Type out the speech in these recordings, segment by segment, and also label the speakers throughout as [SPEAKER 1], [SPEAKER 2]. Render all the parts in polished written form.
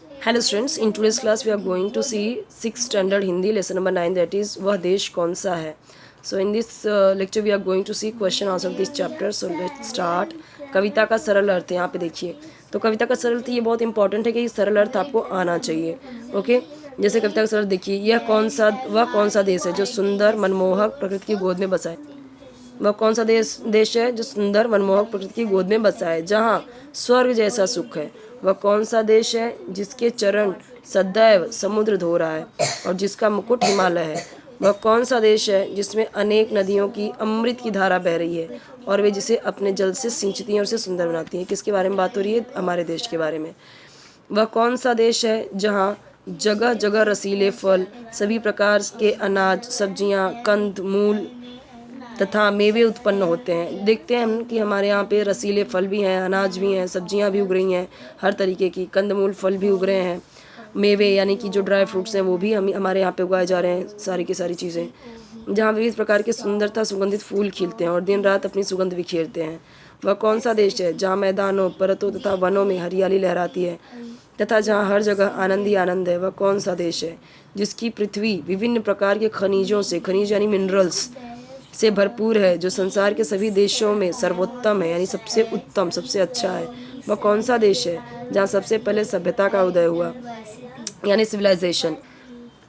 [SPEAKER 1] Hello students, in today's class we are going to see 6th standard Hindi lesson number 9, that is वह देश कौन सा है. So in this lecture we are going to see question answer of this chapter. So let's start. कविता का सरल अर्थ यहाँ पे देखिए. तो कविता का सरल अर्थ ये बहुत इंपॉर्टेंट है कि सरल अर्थ आपको आना चाहिए. ओके, जैसे कविता का सरल अर्थ देखिए, वह कौन सा देश है जो सुंदर मनमोहक प्रकृति की गोद में बसा है. वह कौन सा देश है जो सुंदर मनमोहक प्रकृति की गोद में बसा है, जहाँ स्वर्ग जैसा सुख है. वह कौन सा देश है जिसके चरण सदैव समुद्र धो रहा है और जिसका मुकुट हिमालय है. वह कौन सा देश है जिसमें अनेक नदियों की अमृत की धारा बह रही है और वे जिसे अपने जल से सिंचती हैं और उसे सुंदर बनाती हैं. किसके बारे में बात हो रही है? हमारे देश के बारे में. वह कौन सा देश है जहाँ जगह जगह रसीले फल, सभी प्रकार के अनाज, सब्जियाँ, कंद मूल तथा मेवे उत्पन्न होते हैं. देखते हैं हम कि हमारे यहाँ पे रसीले फल भी हैं, अनाज भी हैं, सब्जियाँ भी उग रही हैं, हर तरीके की कंदमूल फल भी उग रहे हैं, मेवे यानी कि जो ड्राई फ्रूट्स हैं वो भी हमारे यहाँ पे उगाए जा रहे हैं. सारी की सारी चीज़ें जहाँ विविध प्रकार के सुंदरता सुगंधित फूल खिलते हैं और दिन रात अपनी सुगंध बिखेरते हैं. वह कौन सा देश है जहाँ मैदानों, पर्वतों तथा वनों में हरियाली लहराती है तथा जहाँ हर जगह आनंद ही आनंद है. वह कौन सा देश है जिसकी पृथ्वी विभिन्न प्रकार के खनिजों से, खनिज यानी मिनरल्स से भरपूर है, जो संसार के सभी देशों में सर्वोत्तम है यानी सबसे उत्तम, सबसे अच्छा है. वह कौन सा देश है जहाँ सबसे पहले सभ्यता का उदय हुआ यानी सिविलाइजेशन,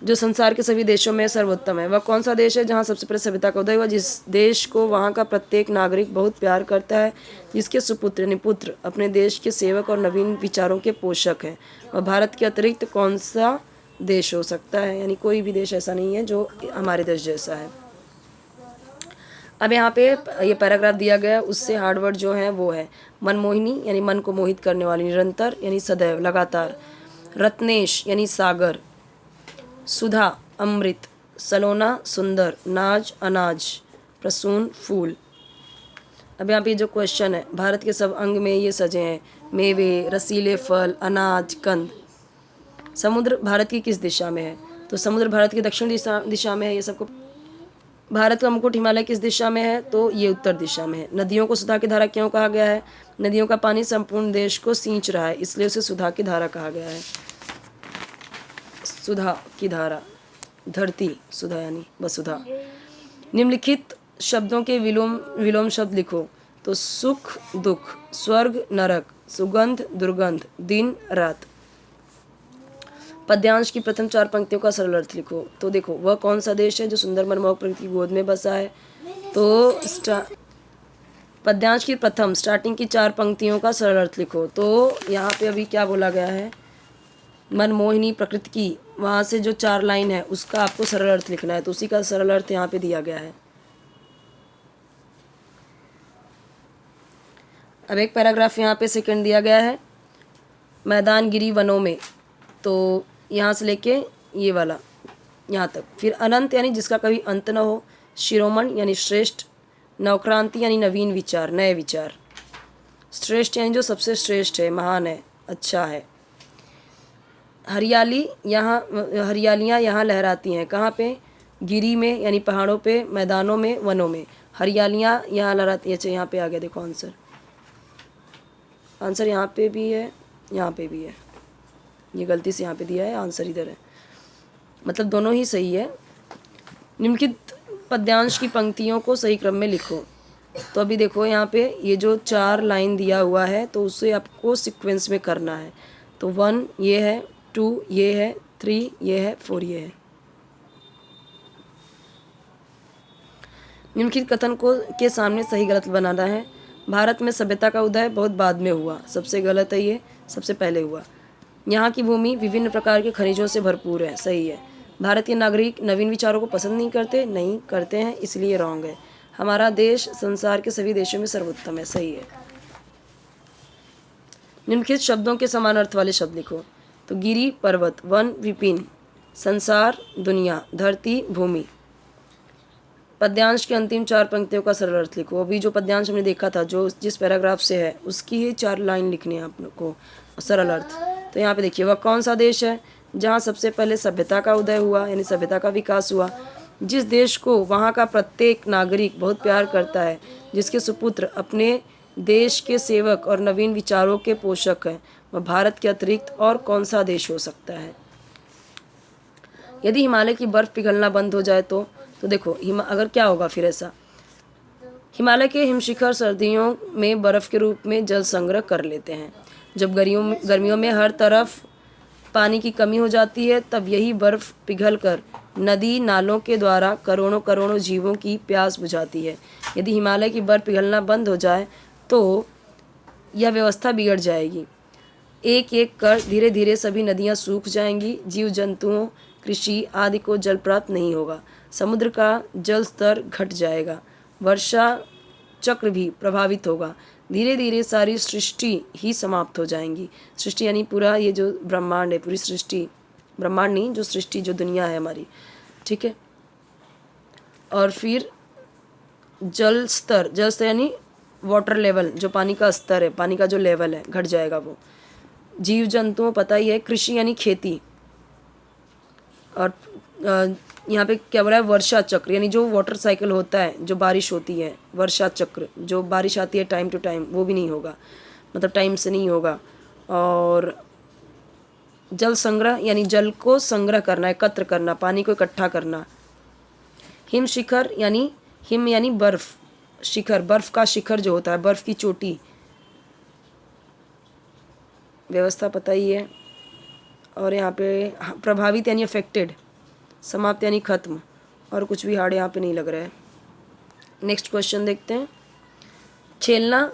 [SPEAKER 1] जो संसार के सभी देशों में सर्वोत्तम है. वह कौन सा देश है जहाँ सबसे पहले सभ्यता का उदय हुआ, जिस देश को वहाँ का प्रत्येक नागरिक बहुत प्यार करता है, जिसके सुपुत्र यानी पुत्र अपने देश के सेवक और नवीन विचारों के पोषक हैं. वह भारत के अतिरिक्त कौन सा देश हो सकता है, यानी कोई भी देश ऐसा नहीं है जो हमारे देश जैसा है. अब यहाँ पे ये पैराग्राफ दिया गया, उससे हार्ड वर्ड जो है वो है मनमोहिनी यानी मन को मोहित करने वाली, निरंतर यानी सदैव, लगातार, रत्नेश यानी सागर, सुधा अमृत, सलोना सुंदर, नाज अनाज, प्रसून फूल. अब यहाँ पे जो क्वेश्चन है, भारत के सब अंग में ये सजे हैं, मेवे, रसीले फल, अनाज, कंद. समुद्र भारत की किस दिशा में है? तो समुद्र भारत की दक्षिण दिशा में है. ये सबको. भारत का मुकुट हिमालय किस दिशा में है? तो ये उत्तर दिशा में है. नदियों को सुधा की धारा क्यों कहा गया है? नदियों का पानी संपूर्ण देश को सींच रहा है, इसलिए उसे सुधा की धारा कहा गया है. सुधा की धारा, धरती, सुधा यानी वसुधा. निम्नलिखित शब्दों के विलोम शब्द लिखो. तो सुख दुख, स्वर्ग नरक, सुगंध दुर्गंध, दिन रात. पद्यांश की प्रथम 4 पंक्तियों का सरल अर्थ लिखो. तो देखो, वह कौन सा देश है जो सुंदर मनमोहक प्रकृति की गोद में बसा है. तो पद्यांश की प्रथम स्टार्टिंग की 4 पंक्तियों का सरल अर्थ लिखो. तो यहाँ पे अभी क्या बोला गया है? मनमोहिनी प्रकृति की, वहाँ से जो 4 लाइन है उसका आपको सरल अर्थ लिखना है. तो उसी का सरल अर्थ यहाँ पे दिया गया है. अब एक पैराग्राफ यहाँ पे सेकंड दिया गया है, मैदान गिरी वनों में. तो यहाँ से लेके ये वाला यहाँ तक. फिर अनंत यानी जिसका कभी अंत न हो, शिरोमण यानी श्रेष्ठ, नवक्रांति यानी नवीन विचार, नए विचार, श्रेष्ठ यानी जो सबसे श्रेष्ठ है, महान है, अच्छा है. हरियालियाँ यहाँ लहराती हैं. कहाँ पे? गिरी में यानी पहाड़ों पे, मैदानों में, वनों में. हरियालियाँ यहाँ लहराती हैं. अच्छा, यहाँ पे आ गया, देखो आंसर यहाँ पे भी है, यहाँ पे भी है. ये गलती से यहाँ पे दिया है, आंसर इधर है, मतलब दोनों ही सही है. निम्नलिखित पद्यांश की पंक्तियों को सही क्रम में लिखो. तो अभी देखो यहाँ पे ये जो 4 लाइन दिया हुआ है तो उसे आपको सीक्वेंस में करना है. तो 1 ये है, 2 ये है, 3 ये है, 4 ये है. निम्नलिखित कथन को के सामने सही गलत बनाना है. भारत में सभ्यता का उदय बहुत बाद में हुआ, सबसे गलत है ये, सबसे पहले हुआ. यहाँ की भूमि विभिन्न प्रकार के खनिजों से भरपूर है, सही है. भारत के नागरिक नवीन विचारों को पसंद नहीं करते हैं, इसलिए रॉन्ग है. हमारा देश संसार के सभी देशों में सर्वोत्तम है, सही है. निम्नलिखित शब्दों के समान अर्थ वाले शब्द लिखो. तो गिरी पर्वत, वन विपिन, संसार दुनिया, धरती भूमि. पद्यांश की अंतिम 4 पंक्तियों का सरल अर्थ लिखो. अभी जो पद्यांश हमने देखा था, जो जिस पैराग्राफ से है, उसकी ही 4 लाइन लिखनी है आपको, सरल अर्थ. तो यहाँ पे देखिए, वह कौन सा देश है जहाँ सबसे पहले सभ्यता का उदय हुआ यानी सभ्यता का विकास हुआ, जिस देश को वहाँ का प्रत्येक नागरिक बहुत प्यार करता है, जिसके सुपुत्र अपने देश के सेवक और नवीन विचारों के पोषक हैं, वह भारत के अतिरिक्त और कौन सा देश हो सकता है? यदि हिमालय की बर्फ़ पिघलना बंद हो जाए तो देखो अगर क्या होगा फिर ऐसा, हिमालय के हिमशिखर सर्दियों में बर्फ़ के रूप में जल संग्रह कर लेते हैं। जब गर्मियों में हर तरफ पानी की कमी हो जाती है, तब यही बर्फ़ पिघलकर नदी नालों के द्वारा करोड़ों करोड़ों जीवों की प्यास बुझाती है। यदि हिमालय की बर्फ़ पिघलना बंद हो जाए तो यह व्यवस्था बिगड़ जाएगी। एक एक कर धीरे धीरे सभी नदियाँ सूख जाएंगी, जीव जंतुओं, कृषि आदि को जल प्राप्त नहीं होगा, समुद्र का जल स्तर घट जाएगा, वर्षा चक्र भी प्रभावित होगा, धीरे धीरे सारी सृष्टि ही समाप्त हो जाएंगी। सृष्टि यानी पूरा ये जो ब्रह्मांड है, पूरी सृष्टि, ब्रह्मांड नहीं, जो सृष्टि, जो दुनिया है हमारी, ठीक है। और फिर जल स्तर यानी वाटर लेवल, जो पानी का स्तर है, पानी का जो लेवल है, घट जाएगा वो। जीव जंतुओं पता ही है, कृषि यानी खेती, और यहाँ पे क्या बोला है, वर्षा चक्र यानी जो वाटर साइकिल होता है, जो बारिश होती है, वर्षा चक्र, जो बारिश आती है टाइम टू टाइम, वो भी नहीं होगा, मतलब टाइम से नहीं होगा। और जल संग्रह यानी जल को संग्रह करना, एकत्र करना, पानी को इकट्ठा करना। हिम शिखर यानी हिम यानी बर्फ, शिखर बर्फ का शिखर जो होता है, बर्फ की चोटी, व्यवस्था पता ही है। और यहाँ पे प्रभावित यानी अफेक्टेड, समाप्त यानी खत्म, और कुछ भी हार्ड यहाँ पे नहीं लग रहा है। नेक्स्ट क्वेश्चन देखते हैं। छेलना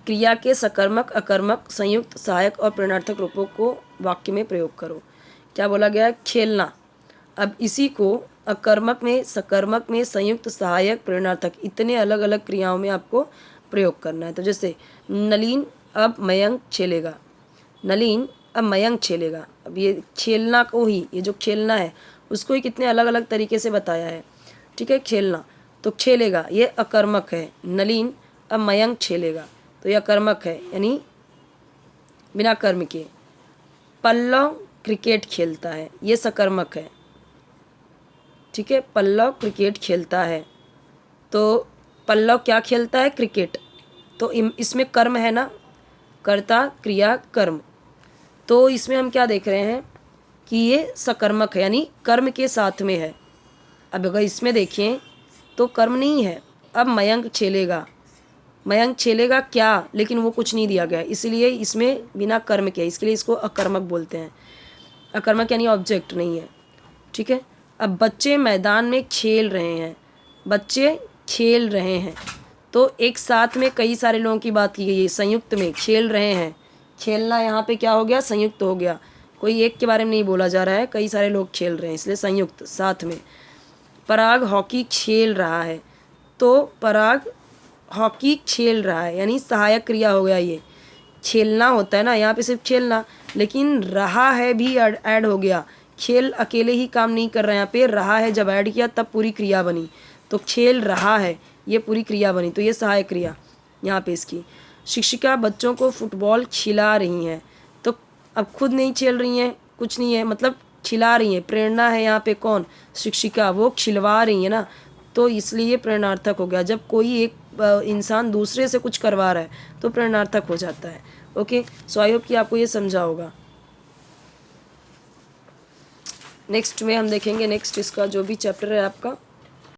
[SPEAKER 1] क्रिया के सकर्मक, अकर्मक, संयुक्त, सहायक और प्रेरणार्थक रूपों को वाक्य में प्रयोग करो। क्या बोला गया है? खेलना। अब इसी को अकर्मक में, सकर्मक में, संयुक्त, सहायक, प्रेरणार्थक, इतने अलग अलग क्रियाओं में आपको प्रयोग करना है। तो जैसे नलीन अब मयंक छेलेगा, नलीन अब मयंक छेलेगा। अब ये खेलना को ही, ये जो खेलना है उसको ही कितने अलग अलग तरीके से बताया है, ठीक है। खेलना तो छेलेगा, ये अकर्मक है। नलीन अब मयंक छेलेगा, तो ये अकर्मक है, यानी बिना कर्म के। पल्लव क्रिकेट खेलता है, ये सकर्मक है, ठीक है। पल्लव क्रिकेट खेलता है, तो पल्लव क्या खेलता है? क्रिकेट। तो इसमें कर्म है ना, कर्ता क्रिया कर्म, तो इसमें हम क्या देख रहे हैं कि ये सकर्मक है, यानी कर्म के साथ में है। अब अगर इसमें देखें तो कर्म नहीं है। अब मयंक छेलेगा, मयंक छेलेगा क्या, लेकिन वो कुछ नहीं दिया गया, इसलिए इसमें बिना कर्म के, इसके लिए इसको अकर्मक बोलते हैं। अकर्मक यानी ऑब्जेक्ट नहीं है, ठीक है। अब बच्चे मैदान में खेल रहे हैं, बच्चे खेल रहे हैं, तो एक साथ में कई सारे लोगों की बात की गई है, संयुक्त में खेल रहे हैं। खेलना यहाँ पे क्या हो गया? संयुक्त हो गया, कोई एक के बारे में नहीं बोला जा रहा है, कई सारे लोग खेल रहे हैं, इसलिए संयुक्त, साथ में। पराग हॉकी खेल रहा है, तो पराग हॉकी खेल रहा है, यानी सहायक क्रिया हो गया। ये खेलना होता है ना, यहाँ पे सिर्फ खेलना, लेकिन रहा है भी ऐड हो गया। खेल अकेले ही काम नहीं कर रहा है, यहाँ पे रहा है जब ऐड किया तब पूरी क्रिया बनी, तो खेल रहा है ये पूरी क्रिया बनी, तो ये सहायक क्रिया यहाँ पे इसकी। शिक्षिका बच्चों को फुटबॉल खिला रही हैं, तो अब खुद नहीं खेल रही हैं, कुछ नहीं है, मतलब खिला रही हैं, प्रेरणा है यहाँ पे कौन? शिक्षिका, वो खिलवा रही है ना, तो इसलिए ये प्रेरणार्थक हो गया। जब कोई एक इंसान दूसरे से कुछ करवा रहा है तो प्रेरणार्थक हो जाता है। ओके, सो आई होप कि आपको ये समझा होगा। नेक्स्ट में हम देखेंगे, नेक्स्ट इसका जो भी चैप्टर है आपका